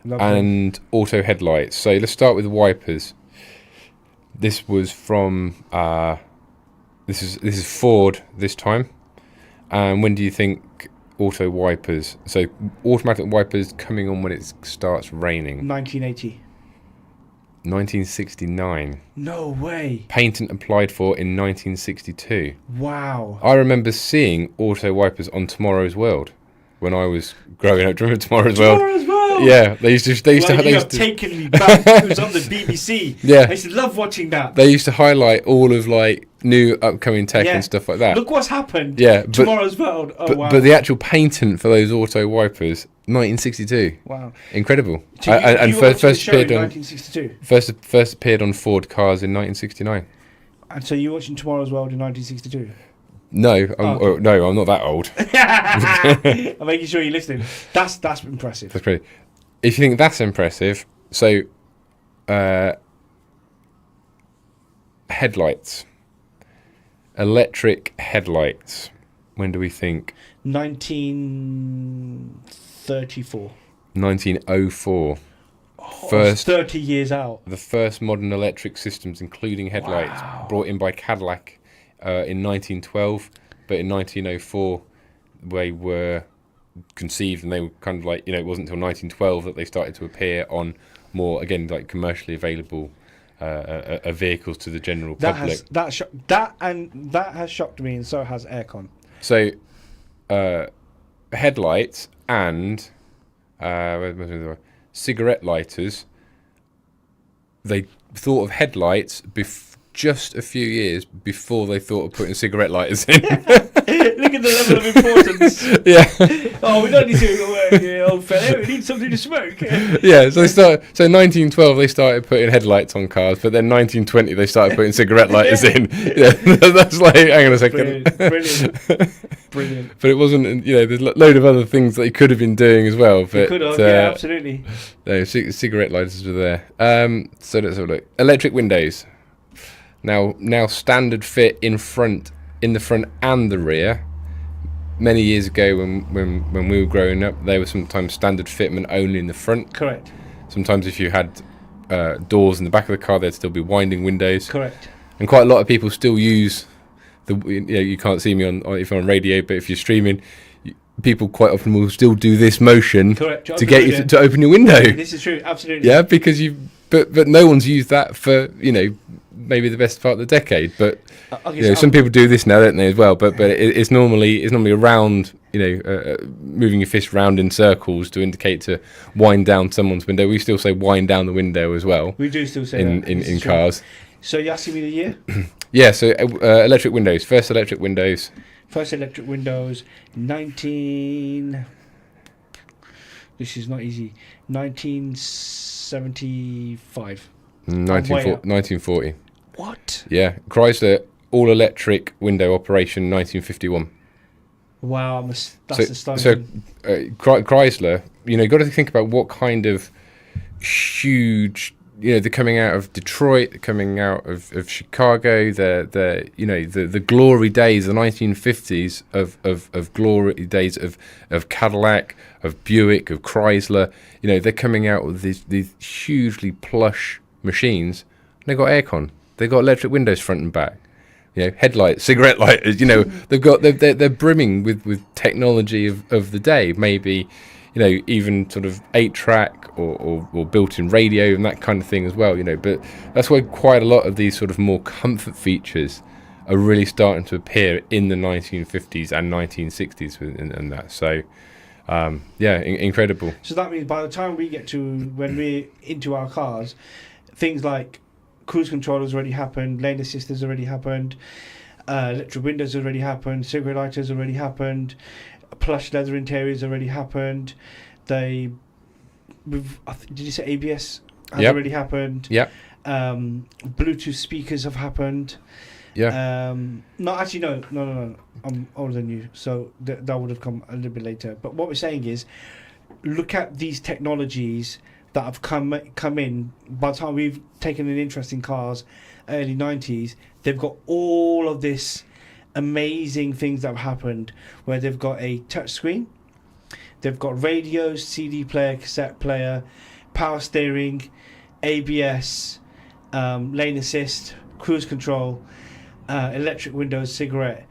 C: and auto headlights. So let's start with wipers. This was from this is Ford this time. And when do you think auto wipers? So automatic wipers coming on when it starts raining.
B: 1980.
C: 1969.
B: No way.
C: Patent applied for in 1962.
B: Wow.
C: I remember seeing auto wipers on Tomorrow's World when I was growing up. Do you remember Tomorrow's World?
B: Tomorrow's World.
C: Yeah, they used to.
B: Taken me back. It was on the BBC.
C: Yeah,
B: I used to love watching that.
C: They used to highlight all of like new upcoming tech and stuff like that.
B: Look what's happened.
C: Yeah,
B: Tomorrow's World. Oh wow.
C: But the actual patent for those auto wipers, 1962.
B: Wow.
C: Incredible.
B: So
C: and first appeared on
B: 1962.
C: First appeared on Ford cars in 1969.
B: And so you're watching Tomorrow's World in 1962.
C: No, no, I'm not that old.
B: I'm making sure you're listening. That's impressive.
C: That's great. If you think that's impressive, so headlights, electric headlights. When do we think?
B: 1934.
C: 1904.
B: First 30 years out.
C: The first modern electric systems, including headlights, brought in by Cadillac in 1912, but in 1904 they were conceived, and they were kind of like, you know, it wasn't until 1912 that they started to appear on more, again, like commercially available vehicles to the general public.
B: That has shocked me, and so has aircon.
C: So headlights and cigarette lighters. They thought of headlights just a few years before they thought of putting cigarette lighters in.
B: Look at the level of importance.
C: Yeah.
B: Oh, we don't need to work here, old fella. We need something to smoke.
C: Yeah. So 1912 they started putting headlights on cars, but then 1920 they started putting cigarette lighters in. Yeah. That's like, hang on a second.
B: Brilliant.
C: But it wasn't. You know, there's a load of other things that he could have been doing as well. But
B: could have. Yeah, absolutely.
C: No, cigarette lighters were there. So let's have a look. Electric windows. Now standard fit in the front and the rear. Many years ago, when we were growing up, they were sometimes standard fitment only in the front.
B: Correct.
C: Sometimes if you had doors in the back of the car, there'd still be winding windows.
B: Correct.
C: And quite a lot of people still use you can't see me if I'm on radio, but if you're streaming, people quite often will still do this motion to get you to open your window.
B: This is true, absolutely.
C: Yeah, because but no one's used that for, you know, maybe the best part of the decade. But you know, some people do this now, don't they, as well? But it's normally around, you know, moving your fist round in circles to indicate to wind down someone's window. We still say wind down the window as well.
B: We do still say
C: in cars.
B: So you're asking me the year?
C: Yeah. So electric windows. First electric windows.
B: First electric windows, 19... This is not easy. 1975.
C: 1940.
B: What?
C: Yeah, Chrysler all-electric window operation, 1951.
B: Wow, that's
C: So
B: astonishing.
C: Chrysler, got to think about what kind of huge, they're coming out of Detroit, they're coming out of Chicago, the glory days, the 1950s of glory days of Cadillac, of Buick, of Chrysler. They're coming out with these hugely plush machines. They got aircon, they got electric windows front and back. Headlights, cigarette lighters. They're brimming with technology of the day. Maybe, even sort of 8-track or built-in radio and that kind of thing as well. But that's why quite a lot of these sort of more comfort features are really starting to appear in the 1950s and 1960s and that. So, incredible.
B: So that means by the time we get to when we're into our cars, things like cruise control has already happened, lane assist has already happened, electric windows already happened, cigarette lighters already happened, plush leather interiors already happened. Did you say ABS has already happened?
C: Yeah.
B: Bluetooth speakers have happened.
C: Yeah.
B: No, actually, no. I'm older than you, so that would have come a little bit later. But what we're saying is, look at these technologies that have come in. By the time we've taken an interest in cars, early 90s, they've got all of this amazing things that have happened, where they've got a touch screen, they've got radios, CD player, cassette player, power steering, ABS, lane assist, cruise control, electric windows, cigarette.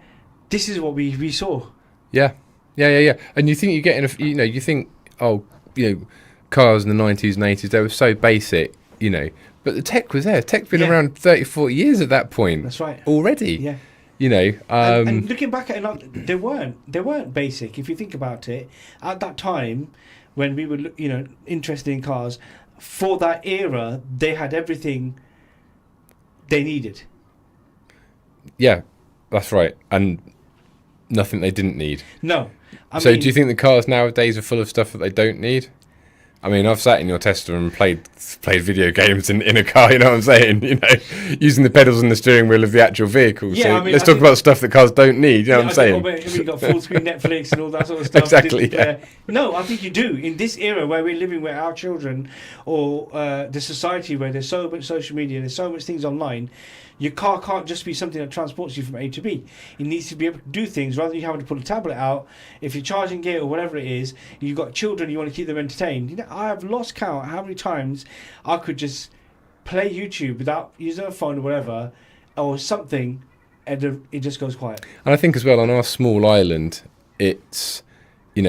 B: This is what we saw.
C: Yeah. And you think you're getting you think, cars in the 90s and 80s, they were so basic, but the tech was there. Tech's been around 30, 40 years at that point.
B: That's right.
C: Already.
B: Yeah.
C: And
B: looking back at it, they weren't basic. If you think about it, at that time, when we were interested in cars, for that era, they had everything they needed.
C: Yeah, that's right. And nothing they didn't need.
B: No.
C: Do you think the cars nowadays are full of stuff that they don't need? I mean, I've sat in your Tesla and played video games in a car, you know what I'm saying? Using the pedals and the steering wheel of the actual vehicle.
B: Yeah,
C: so let's talk about stuff that cars don't need, you know what I'm saying?
B: We've got full screen Netflix and all that sort of stuff.
C: Exactly, yeah.
B: No, I think you do. In this era where we're living, where our children or the society where there's so much social media, there's so much things online, your car can't just be something that transports you from A to B. It needs to be able to do things rather than you having to pull a tablet out. If you're charging gear or whatever it is, you've got children, you want to keep them entertained. I have lost count how many times I could just play YouTube without using a phone or whatever or something, and it just goes quiet.
C: And I think as well, on our small island, it's,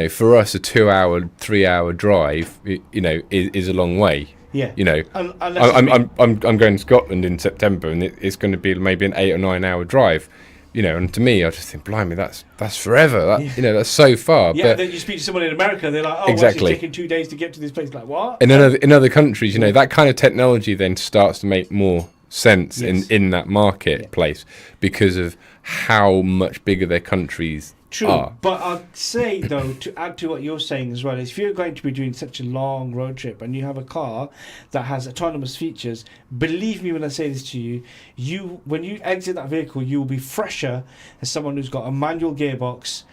C: for us, a 2-hour, 3-hour drive, is a long way.
B: Yeah.
C: I'm going to Scotland in September, and it's going to be maybe an 8 or 9 hour drive. And to me, I just think, blimey, that's forever. That's so far.
B: Yeah, but then you speak to someone in America, they're like, oh,
C: exactly.
B: It's taking 2 days to get to this place. Like, what?
C: In other countries, that kind of technology then starts to make more sense in that marketplace because of how much bigger their countries
B: True,
C: are.
B: But I'd say, though, to add to what you're saying as well, is if you're going to be doing such a long road trip and you have a car that has autonomous features, believe me when I say this to you, when you exit that vehicle, you will be fresher as someone who's got a manual gearbox,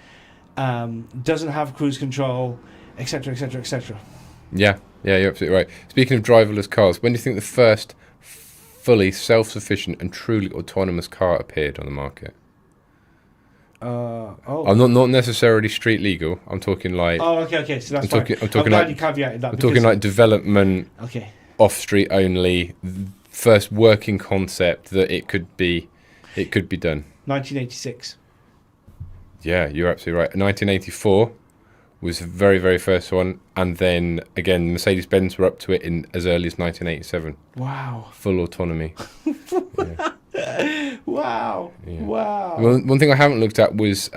B: doesn't have cruise control, etc., etc., etc.
C: Yeah, you're absolutely right. Speaking of driverless cars, when do you think the first fully self-sufficient and truly autonomous car appeared on the market? I'm not necessarily street legal. I'm talking like.
B: Oh, okay. So that's fine.
C: I'm talking
B: glad
C: like
B: you caveated that.
C: I'm talking like development.
B: Okay.
C: Off street only. First working concept that it could be done.
B: 1986.
C: Yeah, you're absolutely right. 1984 was the very, very first one, and then again, Mercedes-Benz were up to it in as early as 1987.
B: Wow.
C: Full autonomy.
B: Yeah. Wow.
C: Yeah.
B: Wow.
C: One thing I haven't looked at was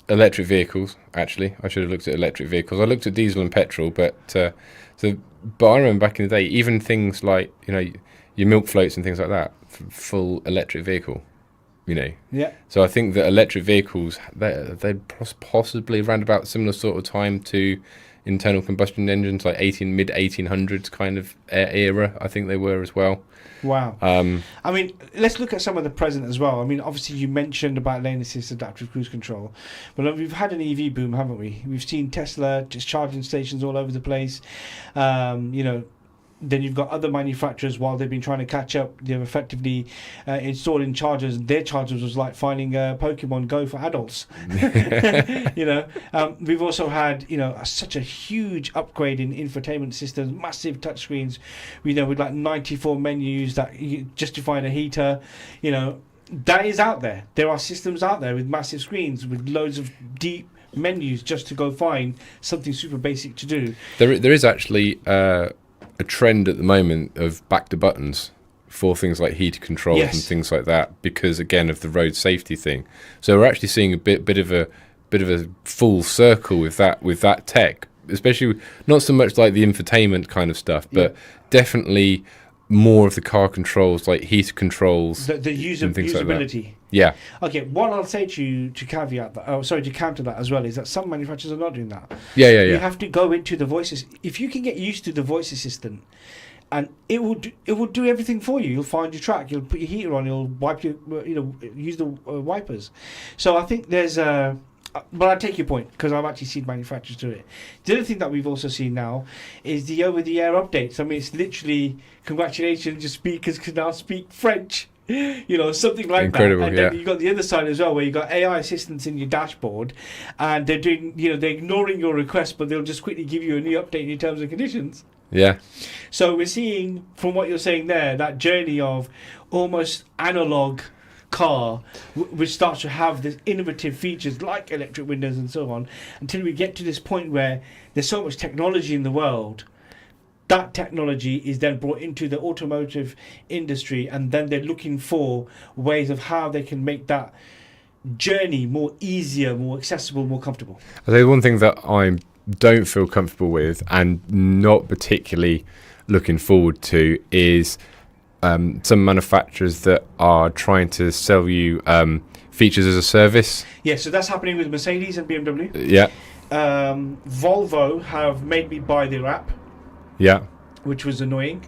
C: electric vehicles. Actually, I should have looked at electric vehicles. I looked at diesel and petrol, but I remember back in the day, even things like your milk floats and things like that, full electric vehicle. you know.
B: Yeah.
C: So I think that electric vehicles, they're possibly around about similar sort of time to internal combustion engines, like mid 1800s kind of era. I think they were as well.
B: Wow. I mean, let's look at some of the present as well. I mean, obviously you mentioned about lane assist adaptive cruise control, but we've had an EV boom, haven't we? We've seen Tesla just charging stations all over the place. You know, then you've got other manufacturers, while they've been trying to catch up, they've effectively installing chargers. Their chargers was like finding Pokemon Go for adults. You know, we've also had, you know, such a huge upgrade in infotainment systems, massive touchscreens, you know, with like 94 menus that just to find a heater, you know, that is out there. There are systems out there with massive screens with loads of deep menus just to go find something super basic to do.
C: There is actually a trend at the moment of back to buttons for things like heater controls and things like that, because again of the road safety thing. So we're actually seeing a bit of a full circle with that tech, especially not so much like the infotainment kind of stuff, but definitely more of the car controls, like heater controls,
B: the usability.
C: Like yeah.
B: Okay, what I'll say to you to caveat that, to counter that as well, is that some manufacturers are not doing that.
C: Yeah.
B: You have to go into the voices. If you can get used to the voice assistant, and it will do everything for you. You'll find your track. You'll put your heater on. You'll wipe your, use the wipers. So I think there's a. But I take your point, because I've actually seen manufacturers do it. The other thing that we've also seen now is the over-the-air updates. I mean, it's literally, congratulations, your speakers can now speak French. You know, something like
C: Incredible,
B: that. And then you've got the other side as well, where you've got AI assistants in your dashboard, and they're doing, they're ignoring your request, but they'll just quickly give you a new update in your terms and conditions.
C: Yeah.
B: So we're seeing, from what you're saying there, that journey of almost analog car which starts to have this innovative features like electric windows and so on, until we get to this point where there's so much technology in the world. That technology is then brought into the automotive industry, and then they're looking for ways of how they can make that journey more easier, more accessible, more comfortable.
C: I think one thing that I don't feel comfortable with and not particularly looking forward to is some manufacturers that are trying to sell you features as a service.
B: Yeah, so that's happening with Mercedes and BMW.
C: Yeah.
B: Volvo have made me buy their app.
C: Yeah.
B: Which was annoying,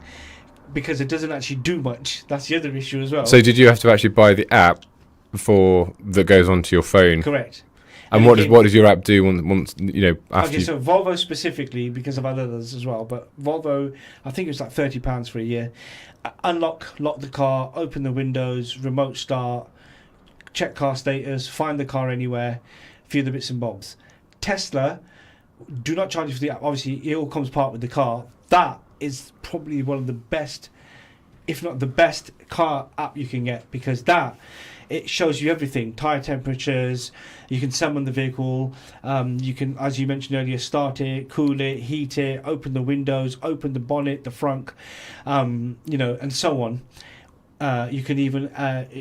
B: because it doesn't actually do much. That's the other issue as well.
C: So did you have to actually buy the app that goes onto your phone?
B: Correct.
C: And what does your app do once after?
B: Okay, so Volvo specifically, because of others as well, but Volvo, I think it was like £30 for a year. Lock the car, open the windows, remote start, check car status, find the car anywhere, a few of the bits and bobs. Tesla, do not charge you for the app. Obviously, it all comes part with the car. That is probably one of the best, if not the best, car app you can get, because it shows you everything: tire temperatures. You can summon the vehicle. You can, as you mentioned earlier, start it, cool it, heat it, open the windows, open the bonnet, the frunk, and so on. You can even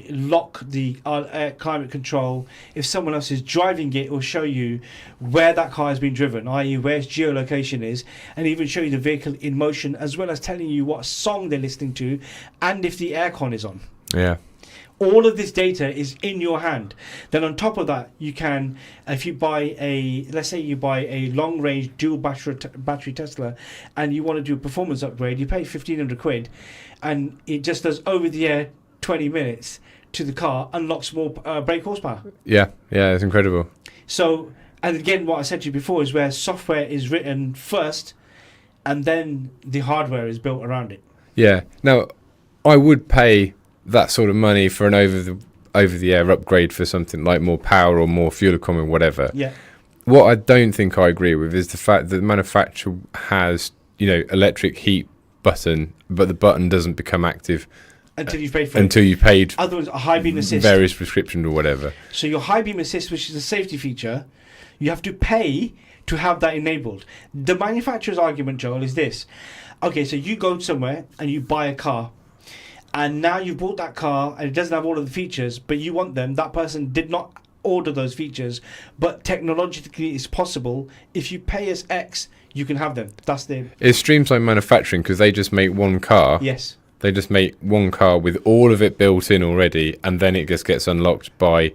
B: lock the air climate control. If someone else is driving it, will show you where that car has been driven, i.e. where its geolocation is, and even show you the vehicle in motion, as well as telling you what song they're listening to and if the aircon is on.
C: Yeah.
B: All of this data is in your hand. Then on top of that, you can, if you buy let's say you buy a long-range dual battery Tesla, and you want to do a performance upgrade, you pay £1,500, and it just does over-the-air 20 minutes to the car, unlocks more brake horsepower.
C: Yeah, it's incredible.
B: So, and again, what I said to you before is where software is written first, and then the hardware is built around it.
C: Yeah. Now, I would pay that sort of money for an over-the-air upgrade for something like more power or more fuel economy, whatever.
B: Yeah.
C: What I don't think I agree with is the fact that the manufacturer has, electric heat button, but the button doesn't become active
B: until you've paid for it.
C: Until you've paid.
B: Other ones, a high beam assist.
C: Various prescriptions or whatever.
B: So your high beam assist, which is a safety feature, you have to pay to have that enabled. The manufacturer's argument, Joel, is this. Okay, so you go somewhere and you buy a car, and now you bought that car and it doesn't have all of the features, but you want them. That person did not order those features, but technologically it's possible. If you pay us X, you can have them. That's the...
C: It streamlines manufacturing because they just make one car.
B: Yes.
C: They just make one car with all of it built in already, and then it just gets unlocked by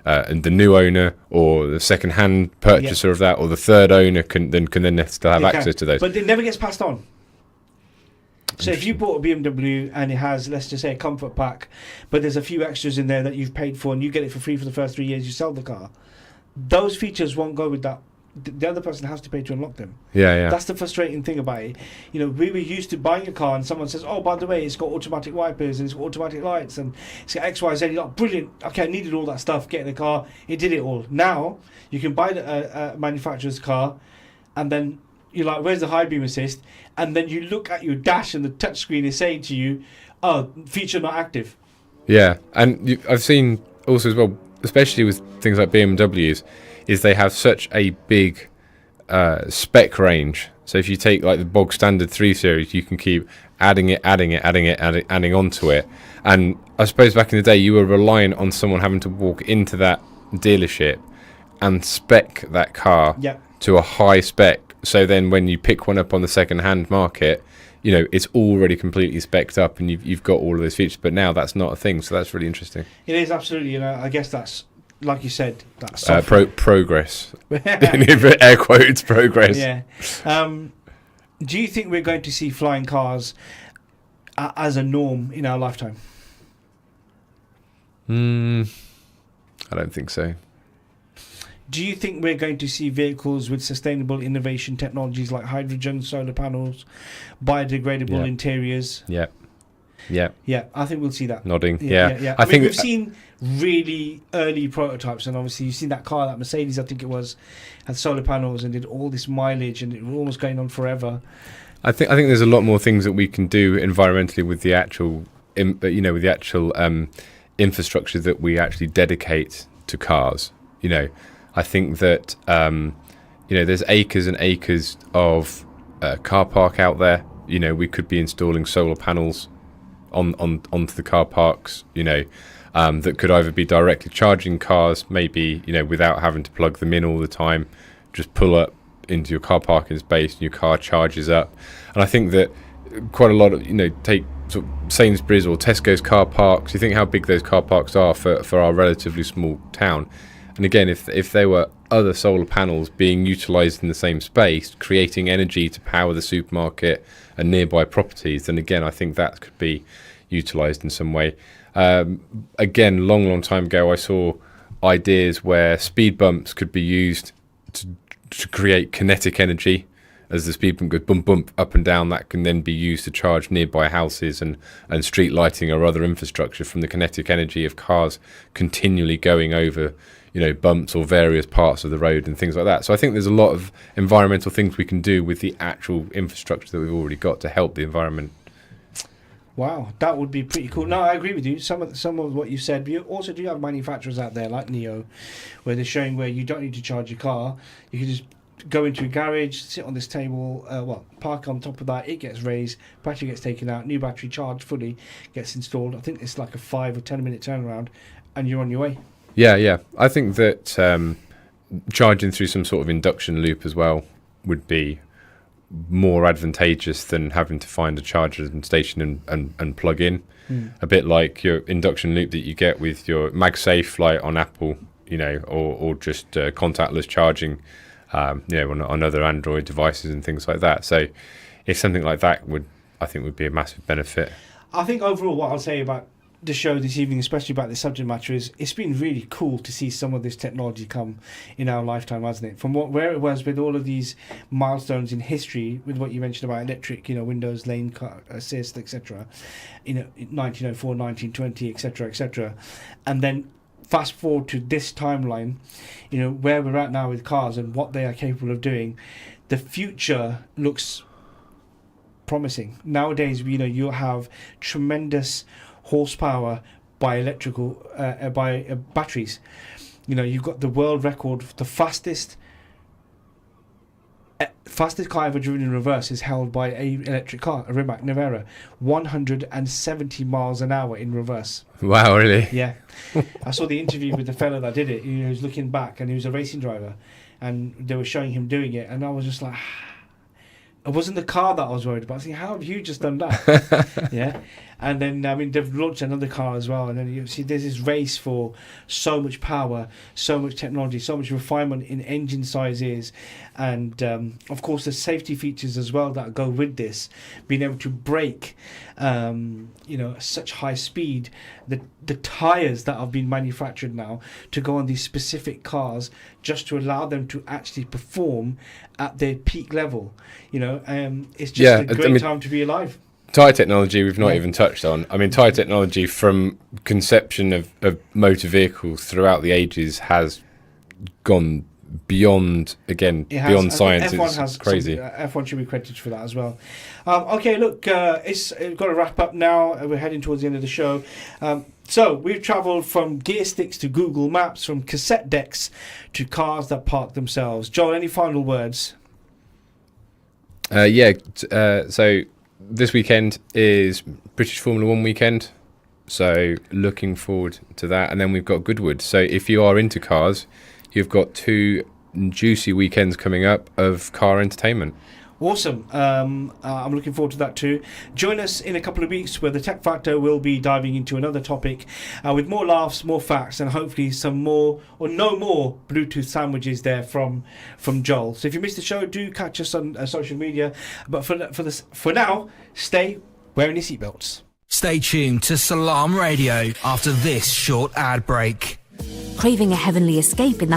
C: the new owner or the second-hand purchaser of that, or the third owner can then still have access to those.
B: But it never gets passed on. So if you bought a BMW and it has, let's just say, a comfort pack, but there's a few extras in there that you've paid for and you get it for free for the first 3 years you sell the car, those features won't go with that. The other person has to pay to unlock them.
C: Yeah.
B: That's the frustrating thing about it. You know, we were used to buying a car and someone says, oh, by the way, it's got automatic wipers and it's got automatic lights and it's got X, Y, Z. You're like, brilliant. Okay, I needed all that stuff. Get in the car. It did it all. Now, you can buy the manufacturer's car and then you're like, where's the high beam assist? And then you look at your dash and the touchscreen is saying to you, oh, feature not active.
C: Yeah, and I've seen also as well, especially with things like BMWs, is they have such a big spec range. So if you take like the bog standard 3 Series, you can keep adding onto it. And I suppose back in the day, you were reliant on someone having to walk into that dealership and spec that car to a high spec. So then when you pick one up on the second-hand market, you know, it's already completely spec'd up and you've got all of those features. But now that's not a thing, so that's really interesting.
B: It is, absolutely. You know, I guess that's, like you said, that's
C: progress. Air quotes, progress.
B: Yeah. Do you think we're going to see flying cars as a norm in our lifetime?
C: I don't think so.
B: Do you think we're going to see vehicles with sustainable innovation technologies like hydrogen, solar panels, biodegradable interiors?
C: Yeah,
B: I think we'll see that.
C: Nodding.
B: Yeah. I think we've seen really early prototypes, and obviously you've seen that car, that Mercedes, I think it was, had solar panels and did all this mileage, and it was almost going on forever.
C: I think there's a lot more things that we can do environmentally with the actual, infrastructure that we actually dedicate to cars. You know, I think that there's acres and acres of car park out there. You know, we could be installing solar panels onto the car parks, that could either be directly charging cars, maybe, without having to plug them in all the time, just pull up into your car parking space and your car charges up. And I think that quite a lot of, take sort of Sainsbury's or Tesco's car parks, you think how big those car parks are for our relatively small town. And again, if there were other solar panels being utilised in the same space, creating energy to power the supermarket and nearby properties, then again, I think that could be utilised in some way. Again, long time ago, I saw ideas where speed bumps could be used to create kinetic energy. As the speed bump goes bump up and down, that can then be used to charge nearby houses and street lighting or other infrastructure from the kinetic energy of cars continually going over bumps or various parts of the road and things like that. So I think there's a lot of environmental things we can do with the actual infrastructure that we've already got to help the environment.
B: Wow, that would be pretty cool. No, I agree with you. Some of what you said. But you also do have manufacturers out there like Neo, where they're showing where you don't need to charge your car. You can just go into a garage, sit on this table, park on top of that, it gets raised, battery gets taken out, new battery charged fully, gets installed. I think it's like a 5 or 10 minute turnaround, and you're on your way.
C: Yeah. I think that charging through some sort of induction loop as well would be more advantageous than having to find a charger station and plug in. A bit like your induction loop that you get with your MagSafe, like on Apple, or just contactless charging, on other Android devices and things like that. So if something like that would be a massive benefit. I
B: think overall what I'll say about the show this evening, especially about this subject matter, is it's been really cool to see some of this technology come in our lifetime, hasn't it? From where it was with all of these milestones in history, with what you mentioned about electric, windows, lane car assist, etc. 1904, 1920, etc. And then fast forward to this timeline, where we're at now with cars and what they are capable of doing. The future looks promising. Nowadays, you'll have tremendous horsepower by electrical batteries. You've got the world record, the fastest car ever driven in reverse is held by a electric car, a Rimac Nevera, 170 miles an hour in reverse.
C: Wow, really?
B: Yeah. I saw the interview with the fella that did it. He was looking back, and he was a racing driver, and they were showing him doing it, and I was just like, it wasn't the car that I was worried about. I was thinking, how have you just done that? Yeah. And then, I mean, they've launched another car as well. And then you see there's this race for so much power, so much technology, so much refinement in engine sizes. And, of course, the safety features as well that go with this. Being able to brake, at such high speed. The tyres that have been manufactured now to go on these specific cars just to allow them to actually perform at their peak level. It's just a great time to be alive.
C: Tyre technology we've not even touched on. I mean, tyre technology from conception of motor vehicles throughout the ages has gone beyond science. It's crazy.
B: F1 should be credited for that as well. Okay, look, it's got to wrap up now. We're heading towards the end of the show. So we've travelled from gear sticks to Google Maps, from cassette decks to cars that park themselves. Joel, any final words?
C: So this weekend is British Formula 1 weekend. So looking forward to that. And then we've got Goodwood. So if you are into cars, you've got 2 juicy weekends coming up of car entertainment.
B: Awesome. I'm looking forward to that too. Join us in a couple of weeks where the Tech Factor will be diving into another topic with more laughs, more facts, and hopefully some more or no more Bluetooth sandwiches there from Joel. So if you missed the show, do catch us on social media. But for now, stay wearing your seatbelts.
A: Stay tuned to Salam Radio after this short ad break.
F: Craving a heavenly escape in the